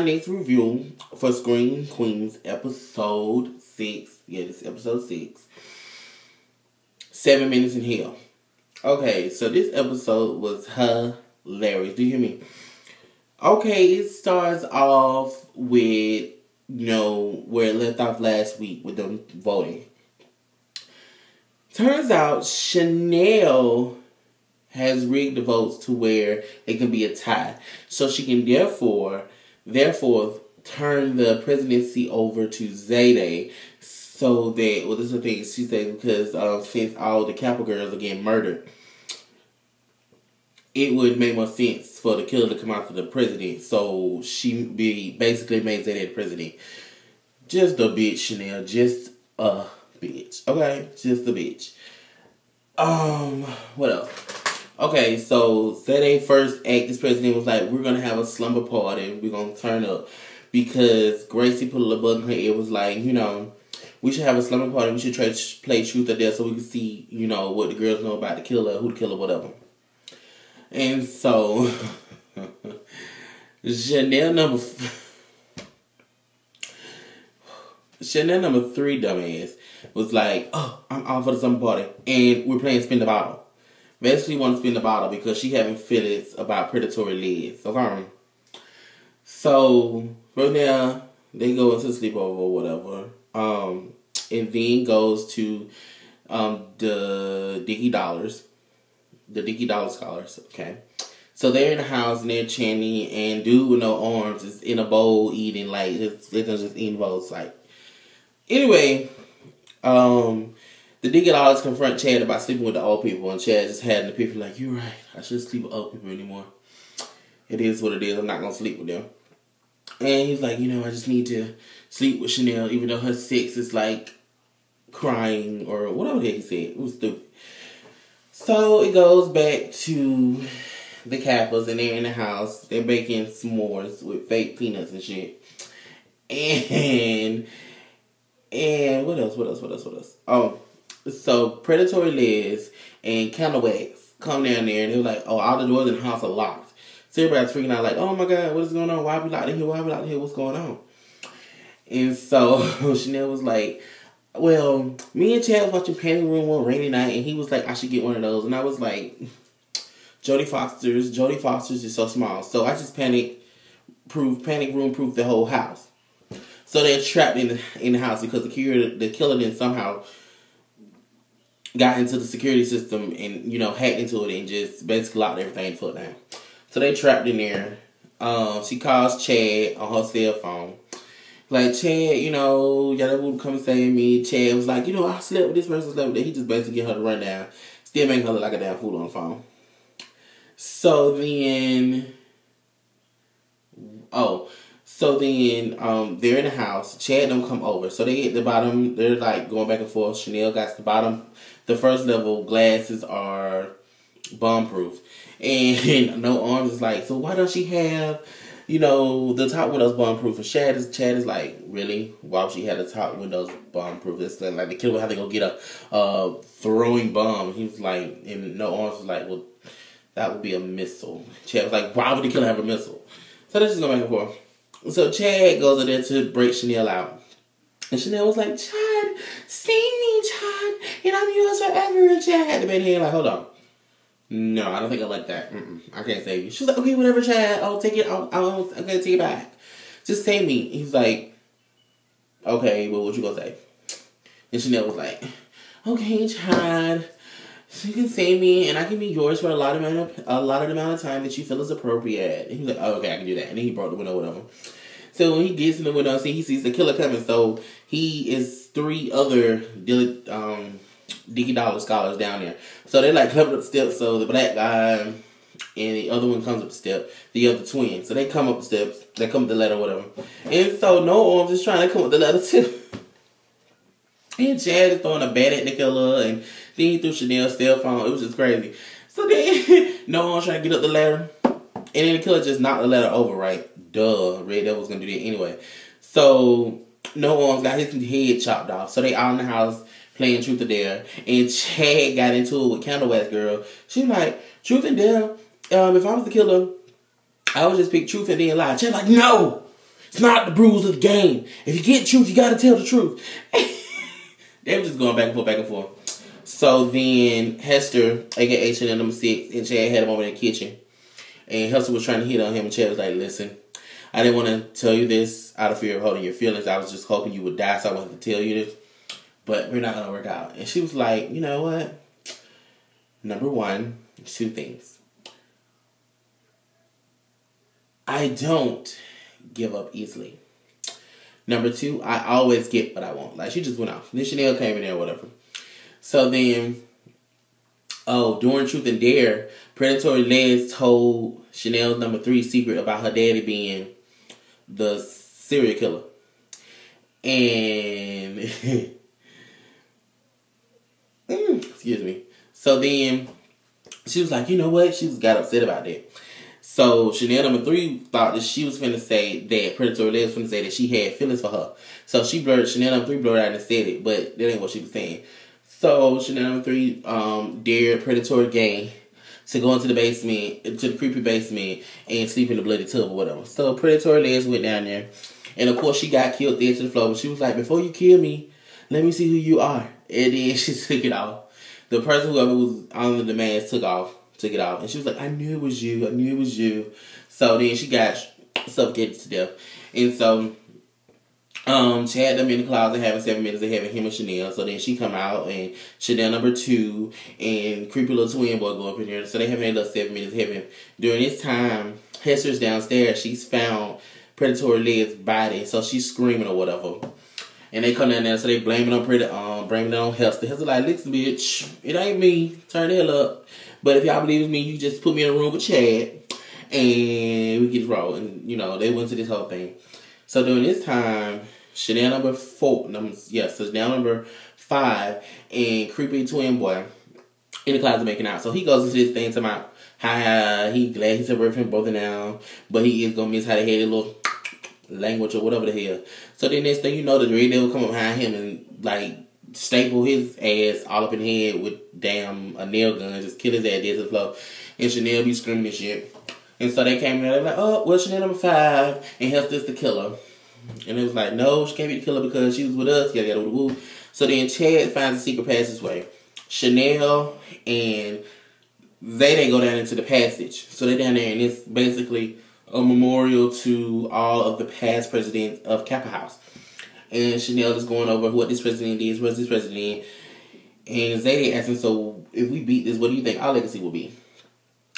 my next review for Scream Queens episode 6. Yeah, this is episode 6. 7 Minutes in Hell. Okay, so this episode was hilarious. Do you hear me? Okay, it starts off with, where it left off last week with them voting. Turns out Chanel has rigged the votes to where it can be a tie. So she can therefore turn the presidency over to Zayday. So that, well, this is the thing she said, because since all the Kappa girls are getting murdered, it would make more sense for the killer to come after the president. So she basically made Zayday the president. Just a bitch, Chanel. Just a bitch. Okay? Just a bitch. What else? Okay, so Zayday first act as president was like, we're going to have a slumber party. We're going to turn up. Because Gracie put a little bug in her ear, was like, we should have a slumber party. We should try to play truth or dare so we can see, what the girls know about the killer, who the killer, whatever. And so, Chanel number 3, dumbass, was like, oh, I'm off for the slumber party. And we're playing Spin the Bottle. Basically want to spin the bottle because she having feelings about predatory leads. Okay? So, from there, they go into sleepover or whatever. And then goes to the Dickie Dollars. The Dickie Dollar Scholars. Okay. So they're in the house and they're chanting, and dude with no arms is in a bowl eating, like, they're just eating bowls. Like, anyway, the Dickie Dollars confront Chad about sleeping with the old people, and Chad just had an epiphany like, you're right, I shouldn't sleep with old people anymore. It is what it is, I'm not going to sleep with them. And he's like, I just need to sleep with Chanel, even though her sex is like crying or whatever the heck he said. It was stupid. So it goes back to the Kappas, and they're in the house. They're baking s'mores with fake peanuts and shit. And what else? Oh, so Predatory Liz and Candle Wax come down there, and they're like, oh, all the doors in the house are locked. So everybody's freaking out like, oh my God, what is going on? Why are we locked in here? What's going on? And so Chanel was like, well, me and Chad was watching Panic Room one rainy night, and he was like, I should get one of those. And I was like, Jodie Foster's is so small. So I just Panic Room proof the whole house. So they're trapped in the house because the killer then somehow got into the security system and, hacked into it and just basically locked everything foot down. So they trapped in there. She calls Chad on her cell phone. Like, Chad, y'all ever come and save me? Chad was like, I slept with this person, slept with that. He just basically get her to run down. Still making her look like a damn fool on the phone. So then, they're in the house. Chad don't come over. So they get the bottom. They're like going back and forth. Chanel got the bottom. The first level glasses are bomb-proof. And No Arms is like, so why don't she have, the top windows bomb-proof? And Chad is like, really? Why would she have the top windows bomb-proof? It's like the killer would have to go get a throwing bomb. He was like, and No Arms was like, well, that would be a missile. Chad was like, why would the killer have a missile? So they're just going back and forth. So Chad goes in there to break Chanel out. And Chanel was like, Chad, save me, Chad, and I'm yours forever. And Chad had to bend here like, hold on. No, I don't think I like that. I can't save you. She was like, okay, whatever, Chad. I'll take it. I'm going to take it back. Just save me. He's like, okay, well, what you going to say? And Chanel was like, okay, Chad, so you can save me, and I can be yours for a lot of the amount of time that you feel is appropriate. And he was like, oh, okay, I can do that. And then he broke the window, whatever. So when he gets in the window, he sees the killer coming. So he is 3 other Dickie Dollar Scholars down there. So they like coming up the steps. So the black guy and the other one comes up the step. The other twin. So they come up the steps. They come up the ladder, whatever. And so No Arms is trying to come up the ladder too. And Chad is throwing a bat at the killer, and then he threw Chanel's cell phone. It was just crazy. So then No Arms trying to get up the ladder, and then the killer just knocked the ladder over, right? Duh, Red Devil's gonna do that anyway. So No Arms got his head chopped off. So they all in the house playing Truth or Dare, and Chad got into it with Candle Wax Girl. She was like, Truth or Dare, if I was the killer, I would just pick truth and then lie. Chad's like, no! It's not the rules of the game. If you get truth, you gotta tell the truth. They were just going back and forth, back and forth. So then Hester, aka Chanel number 6, and Chad had him over in the kitchen. And Hester was trying to hit on him, and Chad was like, listen, I didn't want to tell you this out of fear of hurting your feelings. I was just hoping you would die, so I wanted to tell you this. But we're not going to work out. And she was like, you know what? Number one, 2 things. I don't give up easily. Number 2, I always get what I want. Like, she just went off. Then Chanel came in there or whatever. So then, during Truth and Dare, Predatory Les told Chanel's number 3 secret about her daddy being the serial killer. And, excuse me. So then, she was like, you know what? She got upset about that. So Chanel number 3 thought that she was finna say that Predatory Les was finna say that she had feelings for her. So Chanel number 3 blurred out and said it, but that ain't what she was saying. So Chanel number 3 dared Predatory Gang to go into the basement, to the creepy basement, and sleep in the bloody tub or whatever. So Predatory Les went down there, and of course she got killed dead to the floor. But she was like, before you kill me, let me see who you are. And then she took it off. The person whoever was on the mask took it off. And she was like, I knew it was you. I knew it was you. So then she got suffocated to death. And so she had them in the closet having 7 minutes of having him and Chanel. So then she come out and Chanel number 2 and creepy little twin boy go up in there. So they having a little 7 minutes of having. During this time, Hester's downstairs. She's found Predatory Les' body. So she's screaming or whatever. And they come down there, so they blame it on Hester. Hester like, listen, bitch, it ain't me. Turn the hell up. But if y'all believe it's me, you just put me in a room with Chad, and we get roll. And they went to this whole thing. So during this time, Chanel number 5 and creepy twin boy in the closet making out. So he goes into this thing talking about how he glad he separated from both of them, but he is gonna miss how they had a little language or whatever the hell. So then next thing you know, the Red Devil come up behind him and like staple his ass all up in the head with a nail gun, just kill his ass dead to the floor. And Chanel be screaming and shit. And so they came in there, they were like, oh, well, Chanel number 5 and Hester's the killer. And it was like, no, she can't be the killer because she was with us. Yada yada woo. So then Chad finds a secret passageway. Chanel and they go down into the passage. So they're down there, and it's basically a memorial to all of the past presidents of Kappa House. And Chanel is going over what this president is, what's this president. And Zadie asking, so if we beat this, what do you think our legacy will be?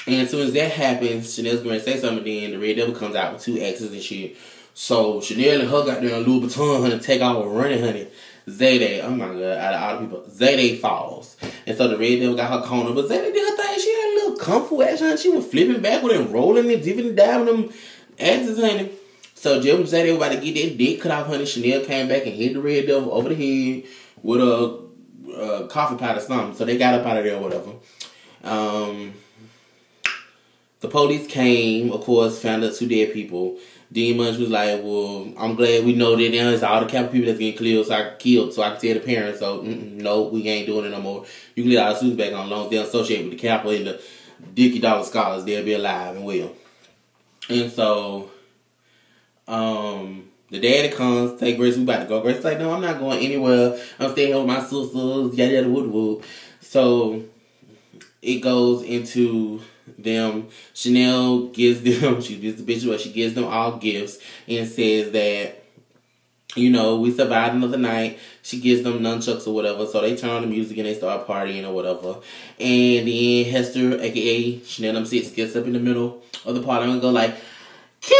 And as soon as that happens, Chanel's going to say something, then the Red Devil comes out with 2 axes and shit. So Chanel and her got there on Louis Vuitton, honey, take off running, honey. Zadie, oh my God, out of all the people, Zadie falls. And so the Red Devil got her corner, but Zadie did her thing. She had a little kung fu action. She was flipping backward and rolling and dipping and diving them axes, honey. So just when Zadie was about to get that dick cut off, honey, Chanel came back and hit the Red Devil over the head with a coffee pot or something. So they got up out of there or whatever. The police came, of course, found us 2 dead people. Dean Munch was like, well, I'm glad we know that now it's all the Kappa people that's getting killed, so I can tell the parents, so no, we ain't doing it no more. You can let our suits back on, as long as they're associated with the Kappa and the Dickie Dollar Scholars, they'll be alive and well. And so, the daddy comes, take Grace, we about to go. Grace like, no, I'm not going anywhere. I'm staying with my sisters, yada yada wood wood. So, it goes into them. Chanel gives them, she gives the bitch away, she gives them all gifts and says that, we survived another night. She gives them nunchucks or whatever, so they turn on the music and they start partying or whatever. And then Hester, aka Chanel number 6, gets up in the middle of the party and go like, Kevin!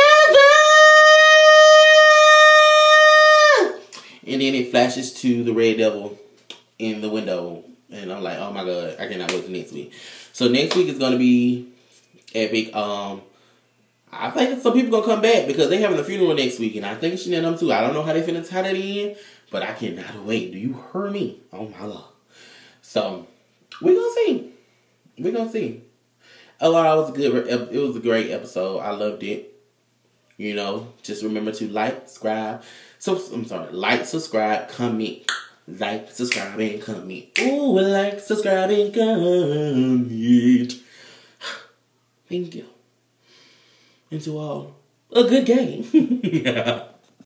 And then it flashes to the Red Devil in the window. And I'm like, oh my God, I cannot wait for next week. So next week is going to be epic. I think some people going to come back because they having a funeral next week. And I think Chanel them too. I don't know how they finna tie that in. But I cannot wait. Do you hear me? Oh my God. So, we're going to see. We're going to see. Overall, it was a great episode. I loved it. Just remember to like, subscribe. Like, subscribe, comment. Like, subscribe, and comment. Ooh, like, subscribe, and comment. Thank you. And to all, a good game. Yeah.